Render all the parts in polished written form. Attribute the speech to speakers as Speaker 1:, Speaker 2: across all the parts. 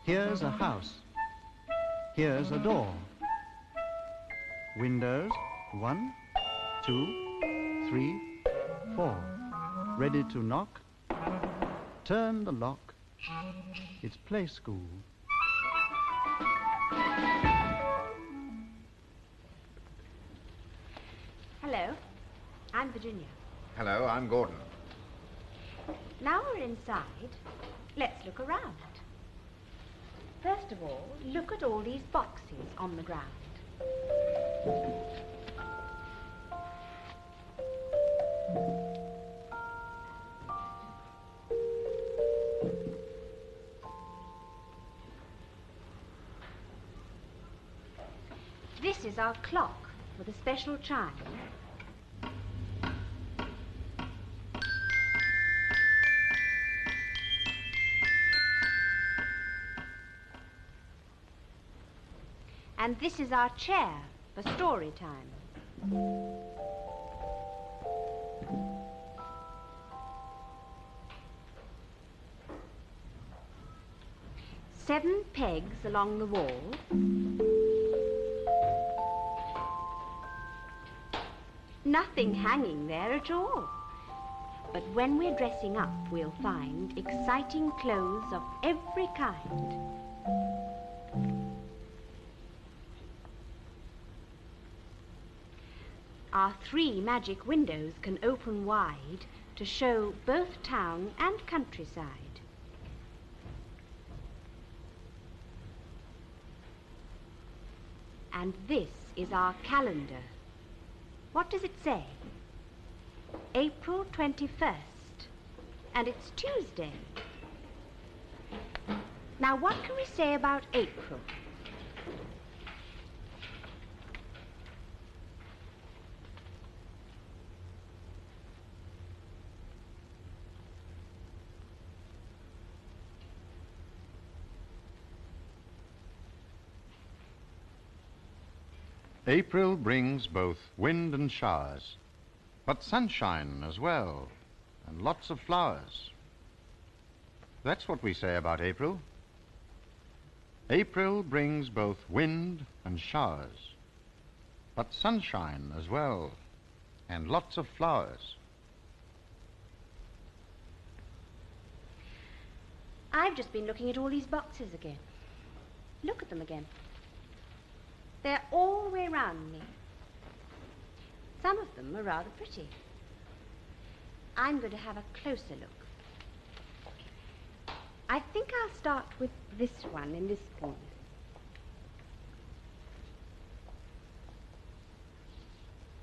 Speaker 1: Here's a house. Here's a door. Windows, 1, 2, 3, 4. Ready to knock? Turn the lock. It's play school.
Speaker 2: Hello, I'm Virginia.
Speaker 3: Hello, I'm Gordon.
Speaker 2: Now we're inside, let's look around. First of all, look at all these boxes on the ground. This is our clock with a special chime. And this is our chair for story time. 7 pegs along the wall. Nothing hanging there at all. But when we're dressing up, we'll find exciting clothes of every kind. Our 3 magic windows can open wide to show both town and countryside. And this is our calendar. What does it say? April 21st, and it's Tuesday. Now, what can we say about April?
Speaker 3: April brings both wind and showers, but sunshine as well, and lots of flowers. That's what we say about April. April brings both wind and showers, but sunshine as well, and lots of flowers.
Speaker 2: I've just been looking at all these boxes again. Look at them again. They're all the way round me. Some of them are rather pretty. I'm going to have a closer look. I think I'll start with this one in this corner.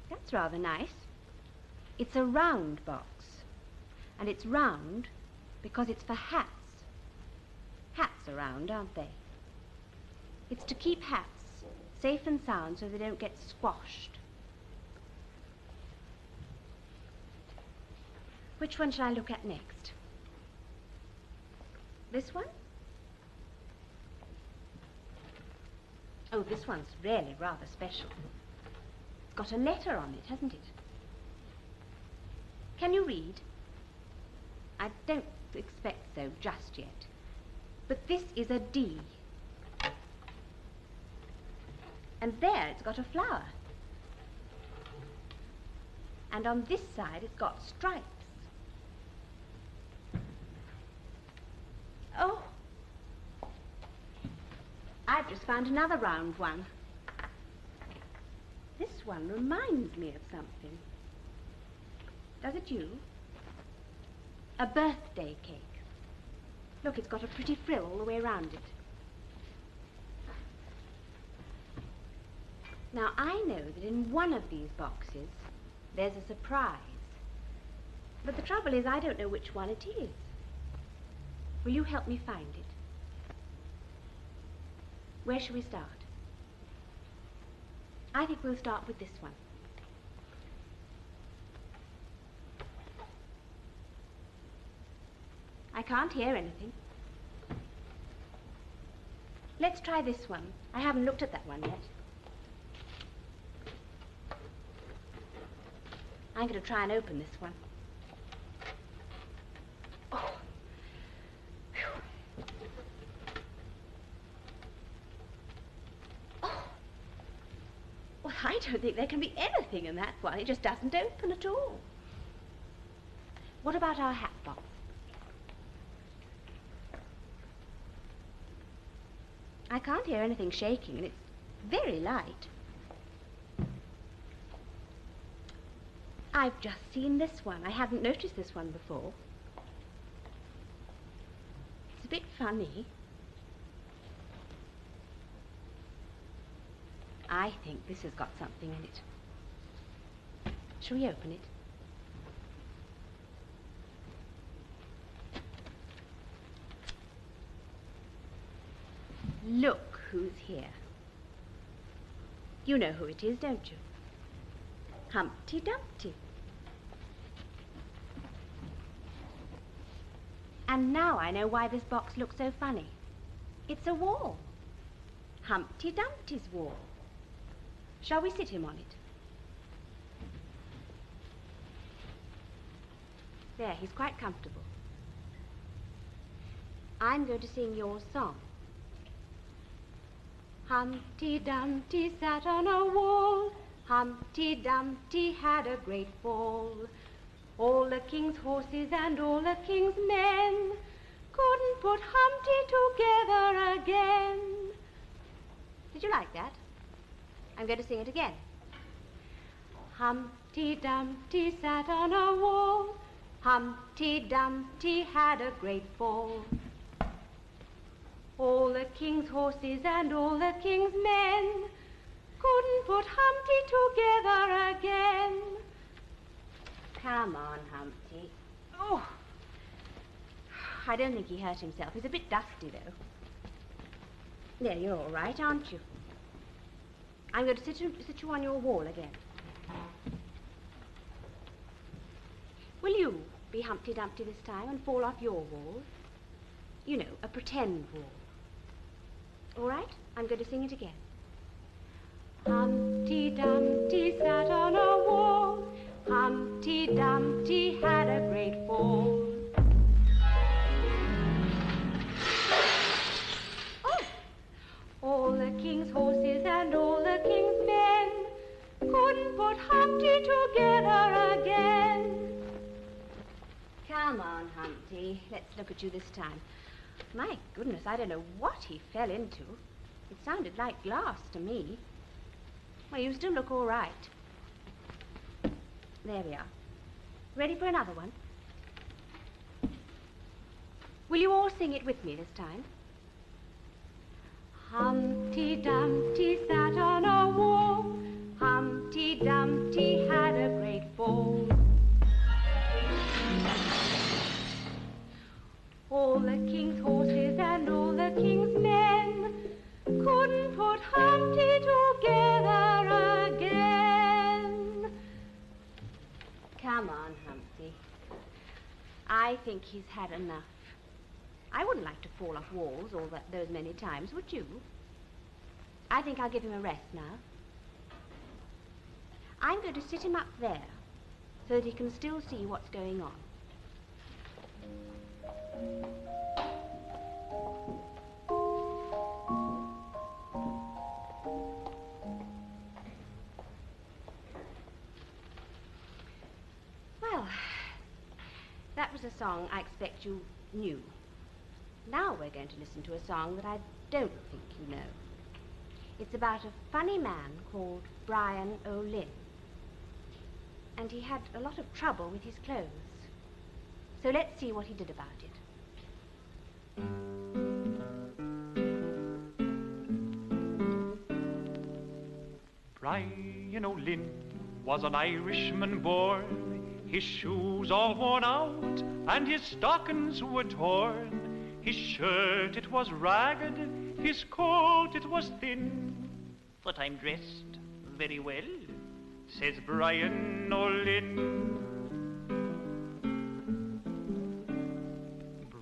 Speaker 2: That's rather nice. It's a round box. And it's round because it's for hats. Hats are round, aren't they? It's to keep hats safe and sound so they don't get squashed. Which one shall I look at next? This one? Oh, this one's really rather special. It's got a letter on it, hasn't it? Can you read? I don't expect so just yet. But this is a D. And there it's got a flower. And on this side it's got stripes. Oh! I've just found another round one. This one reminds me of something. Does it you? A birthday cake. Look, it's got a pretty frill all the way around it. Now, I know that in one of these boxes, there's a surprise. But the trouble is, I don't know which one it is. Will you help me find it? Where shall we start? I think we'll start with this one. I can't hear anything. Let's try this one. I haven't looked at that one yet. I'm going to try and open this one. Oh. Whew. don't think there can be anything in that one. It just doesn't open at all. What about our hat box? I can't hear anything shaking, and it's very light. I've just seen this one. I hadn't noticed this one before. It's a bit funny. I think this has got something in it. Shall we open it? Look who's here. You know who it is, don't you? Humpty Dumpty. And now I know why this box looks so funny. It's a wall. Humpty Dumpty's wall. Shall we sit him on it? There, he's quite comfortable. I'm going to sing your song. Humpty Dumpty sat on a wall. Humpty Dumpty had a great fall. All the king's horses and all the king's men couldn't put Humpty together again. Did you like that? I'm going to sing it again. Humpty Dumpty sat on a wall. Humpty Dumpty had a great fall. All the king's horses and all the king's men couldn't put Humpty together again. Come on, Humpty. Oh, I don't think he hurt himself. He's a bit dusty, though. There, you're all right, aren't you? I'm going to sit you on your wall again. Will you be Humpty Dumpty this time and fall off your wall? You know, a pretend wall. All right? I'm going to sing it again. Humpty Dumpty sat on a wall. Humpty Dumpty had a great fall. Oh! All the king's horses and all the king's men couldn't put Humpty together again. Come on, Humpty. Let's look at you this time. My goodness, I don't know what he fell into. It sounded like glass to me. Well, you still look all right. There we are. Ready for another one? Will you all sing it with me this time? Humpty Dumpty sat on a wall. Humpty Dumpty had a great fall. All the king's horses and all the king's men couldn't put Humpty together again. Come on, Humpty. I think he's had enough. I wouldn't like to fall off walls all those many times, would you? I think I'll give him a rest now. I'm going to sit him up there so that he can still see what's going on. Well, that was a song I expect you knew. Now we're going to listen to a song that I don't think you know. It's about a funny man called Brian O'Lynn. And he had a lot of trouble with his clothes. So let's see what he did about it.
Speaker 4: Brian O'Lynn was an Irishman born. His shoes all worn out and his stockings were torn. His shirt it was ragged, his coat it was thin. But I'm dressed very well, says Brian O'Lynn.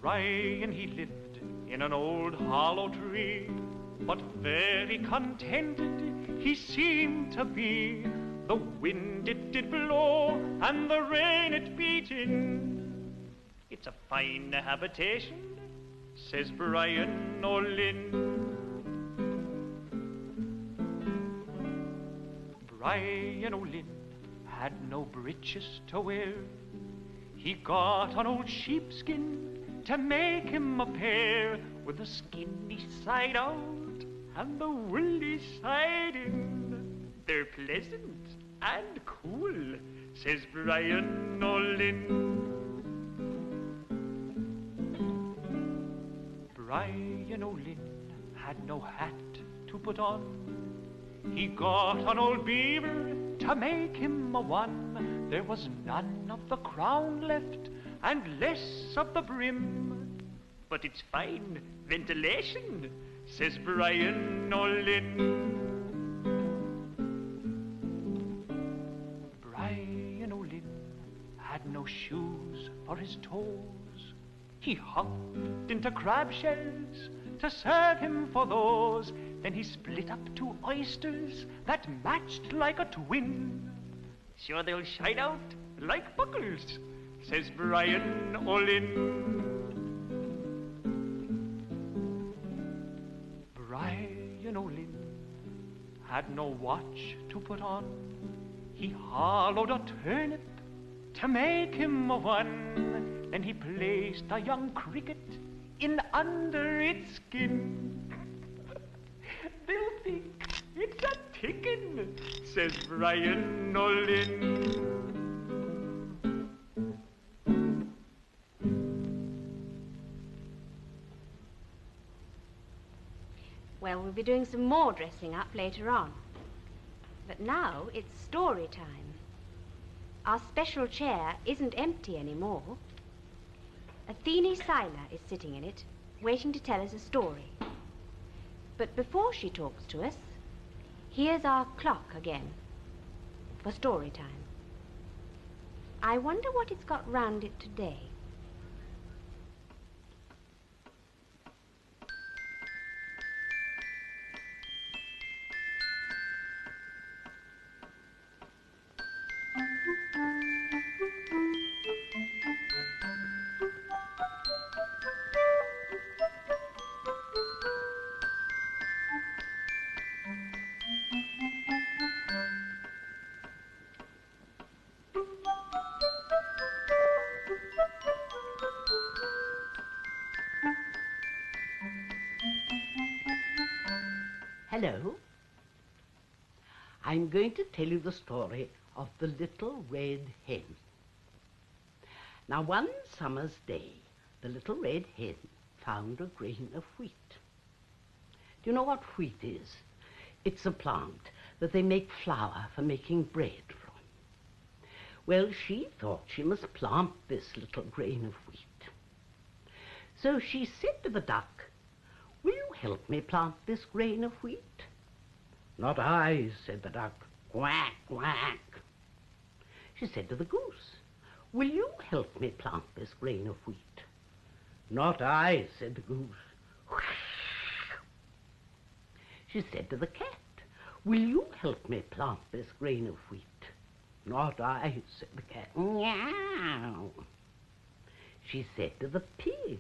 Speaker 4: Brian, he lived in an old hollow tree, but very contented he seemed to be. The wind it did blow and the rain it beat in. It's a fine habitation, says Brian O'Lynn. Brian O'Lynn had no breeches to wear. He got an old sheepskin to make him a pair, with the skinny side out and the woolly side in. They're pleasant and cool, says Brian O'Lynn. Brian O'Lynn had no hat to put on. He got an old beaver to make him a one. There was none of the crown left and less of the brim. But it's fine ventilation, says Brian O'Lynn. Brian O'Lynn had no shoes for his toes. He hopped into crab shells to serve him for those. Then he split up 2 oysters that matched like a twin. Sure they'll shine out like buckles, says Brian O'Lynn. Brian O'Lynn had no watch to put on. He hollowed a turnip to make him a one. Then he placed a young cricket in under its skin. They'll think it's a tickin', says Brian O'Lynn.
Speaker 2: Well, we'll be doing some more dressing up later on. But now it's story time. Our special chair isn't empty anymore. Athene Seiler is sitting in it, waiting to tell us a story. But before she talks to us, here's our clock again for story time. I wonder what it's got round it today.
Speaker 5: Hello. I'm going to tell you the story of the Little Red Hen. Now, one summer's day, the Little Red Hen found a grain of wheat. Do you know what wheat is? It's a plant that they make flour for making bread from. Well, she thought she must plant this little grain of wheat. So she said to the duck, "Will you help me plant this grain of wheat?" "Not I," said the duck. "Quack, quack." She said to the goose, "Will you help me plant this grain of wheat?" "Not I," said the goose. She said to the cat, "Will you help me plant this grain of wheat?" "Not I," said the cat. Meow. She said to the pig,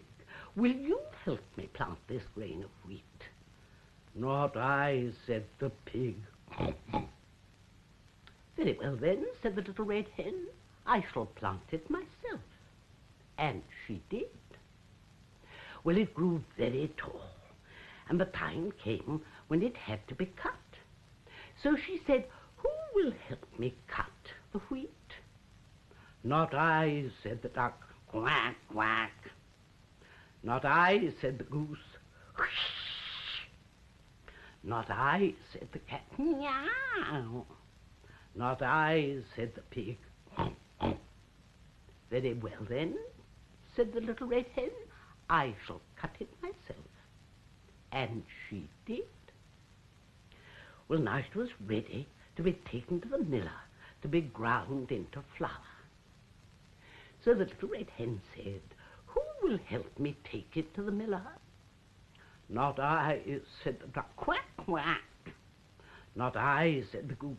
Speaker 5: "Will you help me plant this grain of wheat?" "Not I," said the pig. "Very well then," said the Little Red Hen, "I shall plant it myself." And she did. Well, it grew very tall, and the time came when it had to be cut. So she said, "Who will help me cut the wheat?" "Not I," said the duck. Quack, quack. "Not I," said the goose. "Not I," said the cat. Meow. "Not I," said the pig. "Very well then," said the Little Red Hen, "I shall cut it myself." And she did. Well, now it was ready to be taken to the miller to be ground into flour. So the Little Red Hen said, "Who will help me take it to the miller?" "Not I," said the duck. Quack, quack. "Not I," said the goose.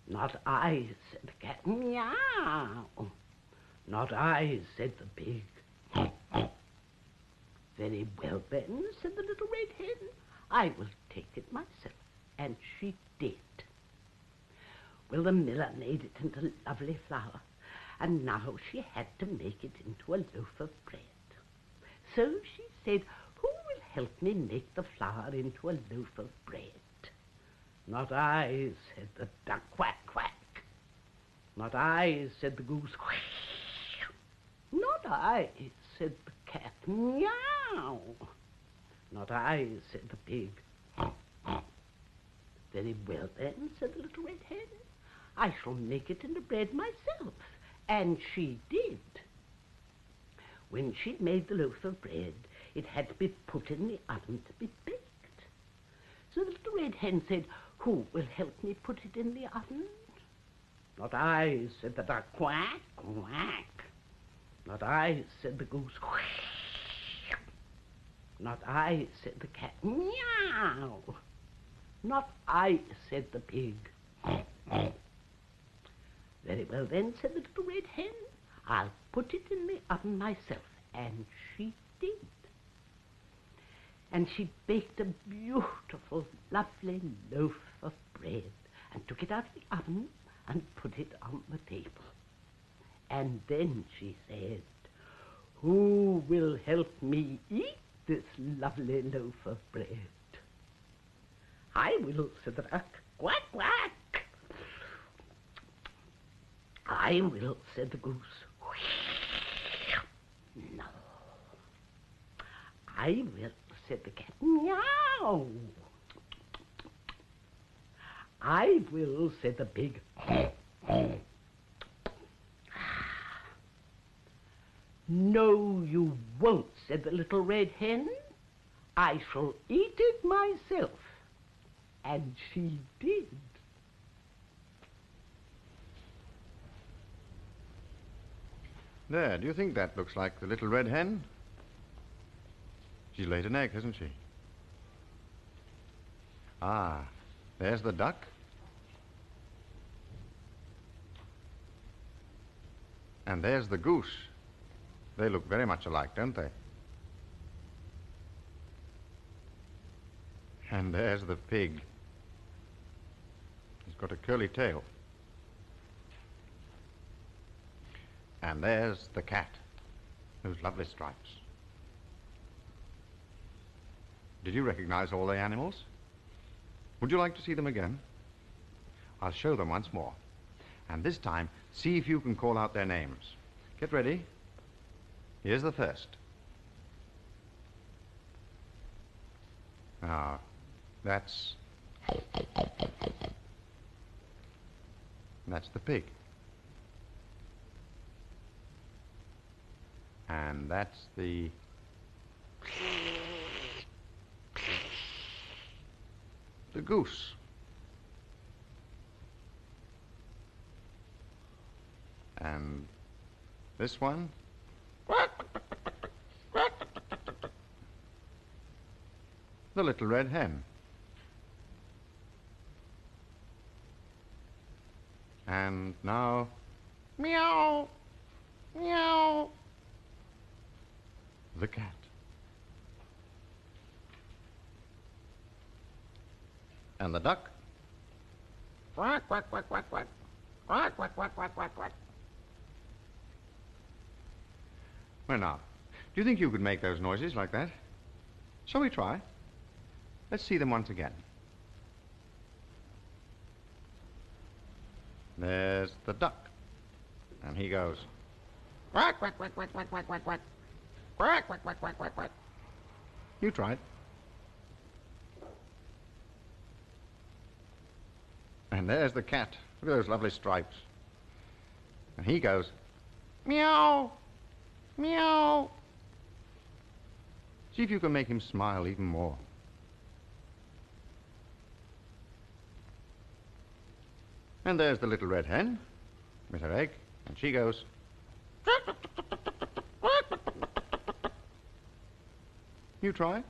Speaker 5: "Not I," said the cat. Meow. "Not I," said the pig. "Very well then," said the Little Red Hen, "I will take it myself." And she did. Well, the miller made it into lovely flour, and now she had to make it into a loaf of bread. So she said, "Who will help me make the flour into a loaf of bread?" "Not I," said the duck, quack, quack. "Not I," said the goose, quack. "Not I," said the cat, meow. "Not I," said the pig. "Very well then," said the little red hen, "I shall make it into bread myself." And she did. When she'd made the loaf of bread, it had to be put in the oven to be baked. So the little red hen said, "Who will help me put it in the oven?" "Not I," said the duck, quack, quack. "Not I," said the goose, quack. "Not I," said the cat, meow. "Not I," said the pig. "Very well then," said the little red hen, "I'll put it in the oven myself." And she did. And she baked a beautiful, lovely loaf of bread and took it out of the oven and put it on the table. And then she said, "Who will help me eat this lovely loaf of bread?" "I will," said the duck, quack, quack. "I will," said the goose. "No." "I will," said the cat, meow. "I will," said the pig. "No, you won't," said the little red hen. "I shall eat it myself." And she did.
Speaker 3: There, do you think that looks like the little red hen? She's laid an egg, hasn't she? Ah, there's the duck. And there's the goose. They look very much alike, don't they? And there's the pig. He's got a curly tail. And there's the cat, those lovely stripes. Did you recognize all the animals? Would you like to see them again? I'll show them once more. And this time, see if you can call out their names. Get ready. Here's the first. Now, that's the pig. And that's the goose. And this one, the little red hen. And now, meow, meow, the cat. And the duck. Quack, quack, quack, quack, quack. Quack, quack, quack, quack, quack, quack. Well, now, do you think you could make those noises like that? Shall we try? Let's see them once again. There's the duck. And he goes, quack, quack, quack, quack, quack, quack, quack, quack. Quack, quack, quack, quack, quack, quack. You tried. And there's the cat. Look at those lovely stripes. And he goes, meow, meow. See if you can make him smile even more. And there's the little red hen with her egg, and she goes, you try.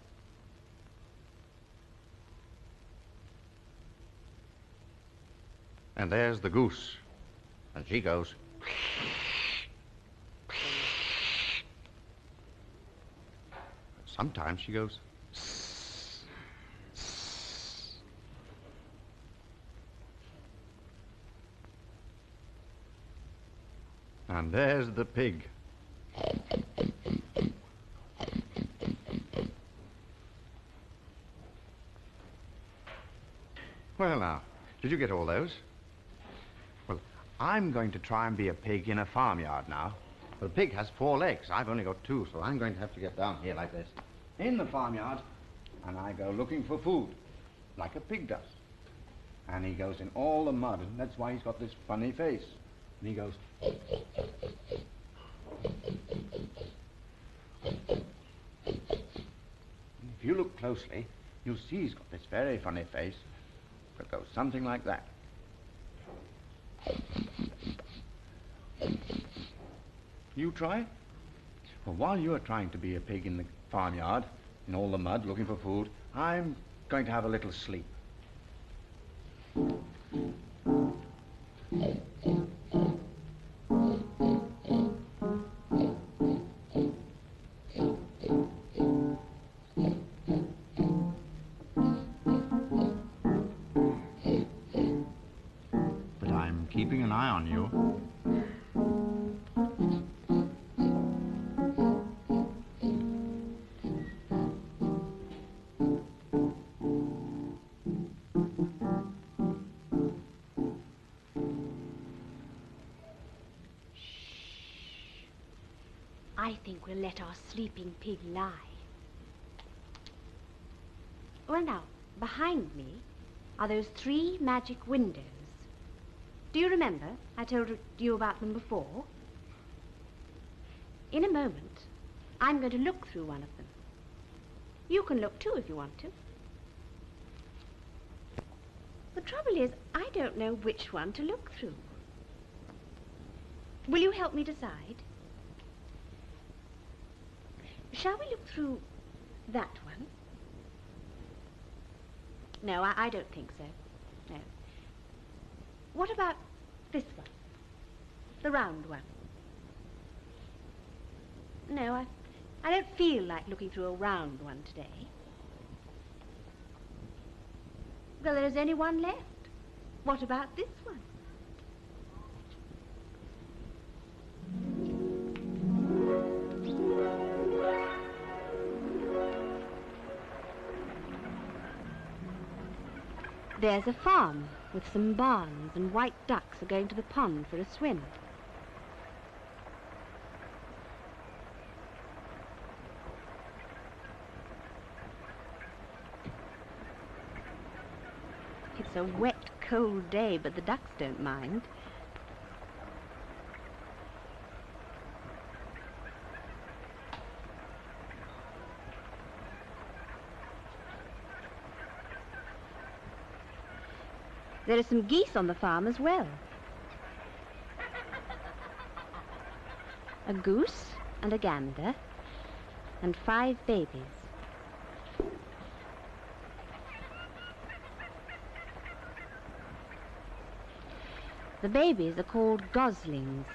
Speaker 3: And there's the goose, and she goes, sometimes she goes, And there's the pig. Well, now, did you get all those? Well, I'm going to try and be a pig in a farmyard now. Well, the pig has 4 legs. I've only got 2, so I'm going to have to get down here like this, in the farmyard, and I go looking for food, like a pig does. And he goes in all the mud, and that's why he's got this funny face. And he goes... And if you look closely, you'll see he's got this very funny face that goes something like that. You try? Well, while you are trying to be a pig in the farmyard, in all the mud, looking for food, I'm going to have a little sleep. But I'm keeping an eye on you.
Speaker 2: I think we'll let our sleeping pig lie. Well, now, behind me are those 3 magic windows. Do you remember? I told you about them before. In a moment, I'm going to look through one of them. You can look too if you want to. The trouble is, I don't know which one to look through. Will you help me decide? Shall we look through that one? No, I don't think so. No. What about this one? The round one? No, I don't feel like looking through a round one today. Well, there is only one left. What about this one? There's a farm with some barns, and white ducks are going to the pond for a swim. It's a wet, cold day, but the ducks don't mind. There are some geese on the farm as well. A goose and a gander and 5 babies. The babies are called goslings,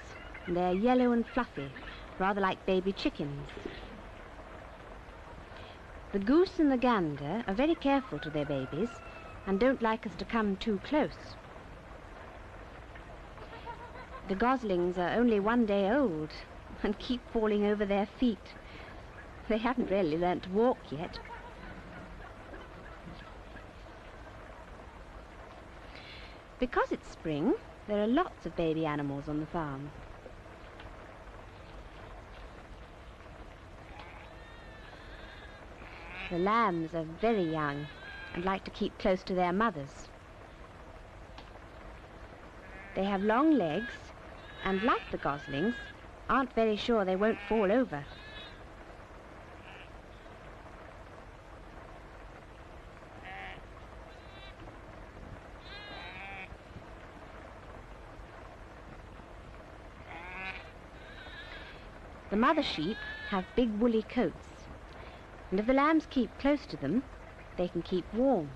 Speaker 2: and they're yellow and fluffy, rather like baby chickens. The goose and the gander are very careful to their babies and don't like us to come too close. The goslings are only 1 day old and keep falling over their feet. They haven't really learnt to walk yet. Because it's spring, there are lots of baby animals on the farm. The lambs are very young and like to keep close to their mothers. They have long legs and, like the goslings, aren't very sure they won't fall over. The mother sheep have big woolly coats, and if the lambs keep close to them, they can keep warm.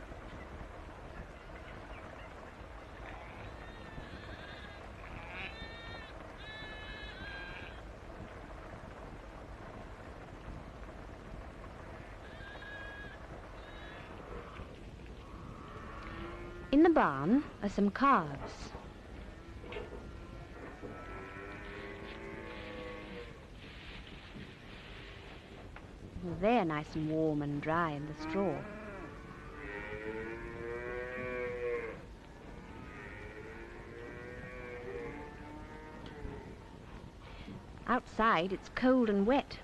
Speaker 2: In the barn are some calves. They're nice and warm and dry in the straw. Outside, it's cold and wet,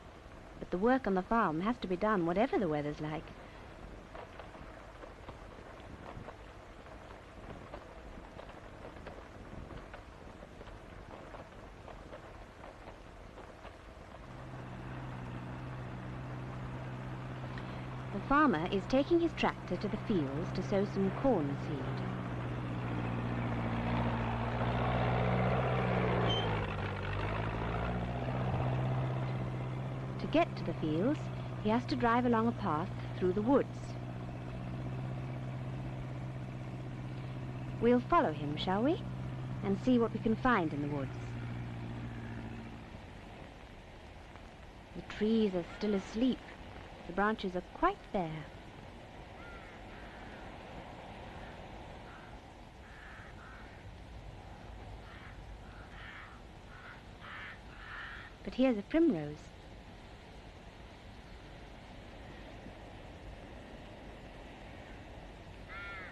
Speaker 2: but the work on the farm has to be done whatever the weather's like. The farmer is taking his tractor to the fields to sow some corn seed. To get to the fields, he has to drive along a path through the woods. We'll follow him, shall we? And see what we can find in the woods. The trees are still asleep. The branches are quite bare. But here's a primrose.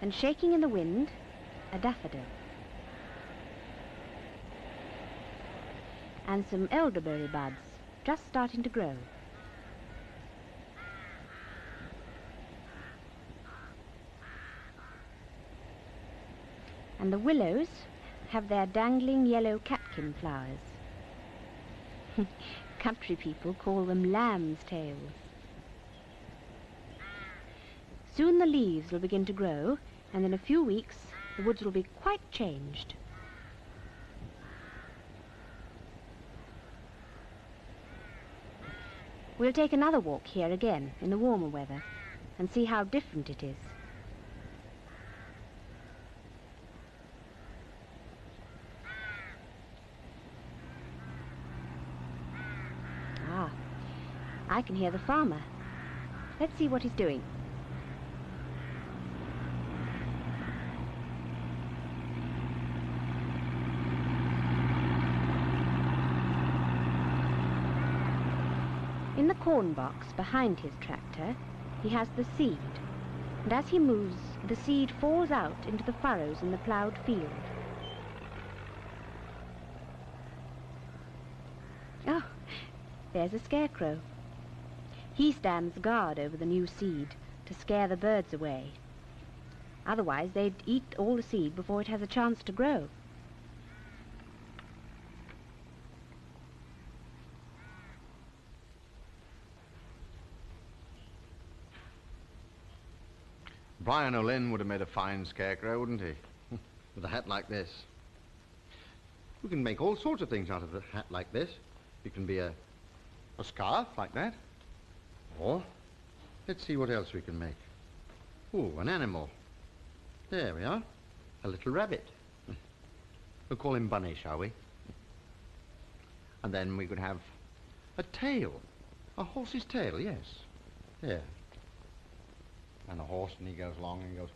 Speaker 2: And shaking in the wind, a daffodil. And some elderberry buds, just starting to grow. And the willows have their dangling yellow catkin flowers. Country people call them lamb's tails. Soon the leaves will begin to grow, and in a few weeks the woods will be quite changed. We'll take another walk here again in the warmer weather and see how different it is. Ah, I can hear the farmer. Let's see what he's doing. In the corn box behind his tractor, he has the seed, and as he moves, the seed falls out into the furrows in the ploughed field. Oh, there's a scarecrow. He stands guard over the new seed to scare the birds away. Otherwise, they'd eat all the seed before it has a chance to grow.
Speaker 3: Brian O'Lynn would have made a fine scarecrow, wouldn't he? With a hat like this. We can make all sorts of things out of a hat like this. It can be a scarf like that. Or, let's see what else we can make. Oh, an animal. There we are. A little rabbit. We'll call him Bunny, shall we? And then we could have a tail. A horse's tail, yes. There. And the horse, and he goes along and goes...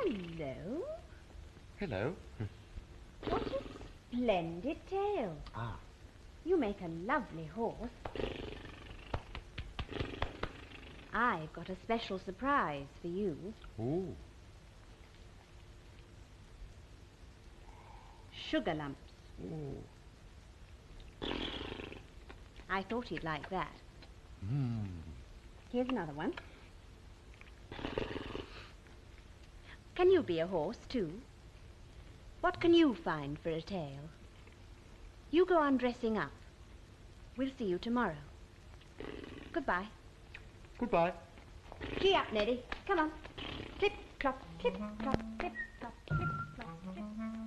Speaker 2: Hello.
Speaker 3: Hello.
Speaker 2: What a splendid tail.
Speaker 3: Ah.
Speaker 2: You make a lovely horse. I've got a special surprise for you.
Speaker 3: Ooh.
Speaker 2: Sugar lumps.
Speaker 3: Ooh.
Speaker 2: I thought he'd like that.
Speaker 3: Mm.
Speaker 2: Here's another one. Can you be a horse, too? What can you find for a tail? You go on dressing up. We'll see you tomorrow. Goodbye.
Speaker 3: Goodbye.
Speaker 2: Gee up, Neddy. Come on. Clip, clop, clip, clop, clip, clop, clip, clop, clip.